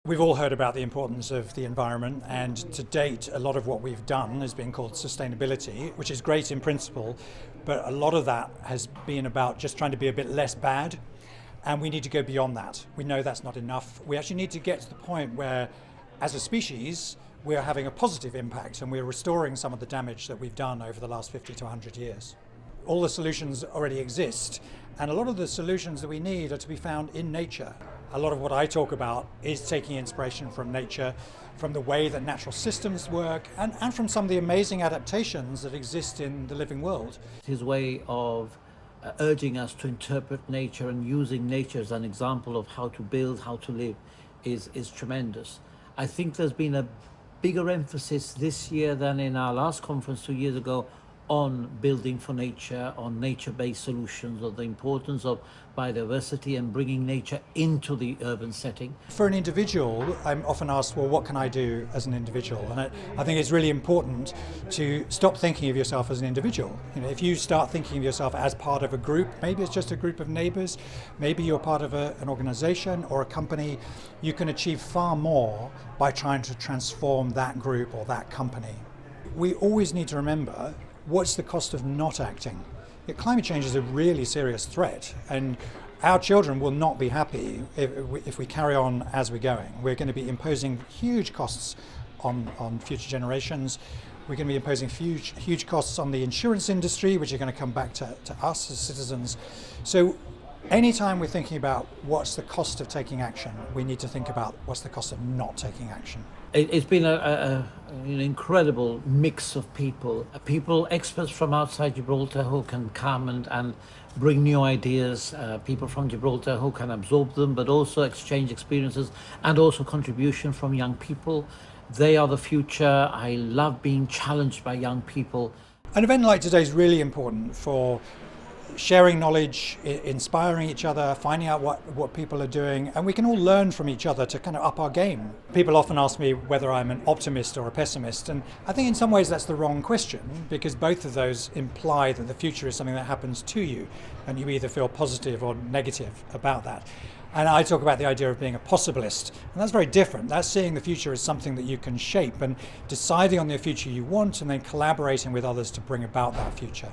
We've all heard about the importance of the environment, and to date a lot of what we've done has been called sustainability, which is great in principle, but a lot of that has been about just trying to be a bit less bad, and we need to go beyond that. We know that's not enough. We actually need to get to the point where, as a species, we're having a positive impact and we're restoring some of the damage that we've done over the last 50 to 100 years. All the solutions already exist, and a lot of the solutions that we need are to be found in nature. A lot of what I talk about is taking inspiration from nature, from the way that natural systems work, and from some of the amazing adaptations that exist in the living world. His way of urging us to interpret nature and using nature as an example of how to build, how to live is tremendous. I think there's been a bigger emphasis this year than in our last conference 2 years ago on building for nature, on nature-based solutions, of the importance of biodiversity and bringing nature into the urban setting. For an individual, I'm often asked, well, what can I do as an individual? And I think it's really important to stop thinking of yourself as an individual. If you start thinking of yourself as part of a group, maybe it's just a group of neighbours, maybe you're part of an organisation or a company, you can achieve far more by trying to transform that group or that company. We always need to remember, what's the cost of not acting? Climate change is a really serious threat, and our children will not be happy if we carry on as we're going. We're going to be imposing huge costs on future generations. We're going to be imposing huge costs on the insurance industry, which are going to come back to us as citizens. So anytime we're thinking about what's the cost of taking action, we need to think about what's the cost of not taking action. It's been an incredible mix of people, experts from outside Gibraltar who can come and bring new ideas, people from Gibraltar who can absorb them, but also exchange experiences, and also contribution from young people. They are the future. I love being challenged by young people. An event like today is really important for sharing knowledge, inspiring each other, finding out what people are doing, and we can all learn from each other to kind of up our game. People often ask me whether I'm an optimist or a pessimist, and I think in some ways that's the wrong question, because both of those imply that the future is something that happens to you, and you either feel positive or negative about that. And I talk about the idea of being a possibilist, and that's very different. That's seeing the future as something that you can shape and deciding on the future you want and then collaborating with others to bring about that future.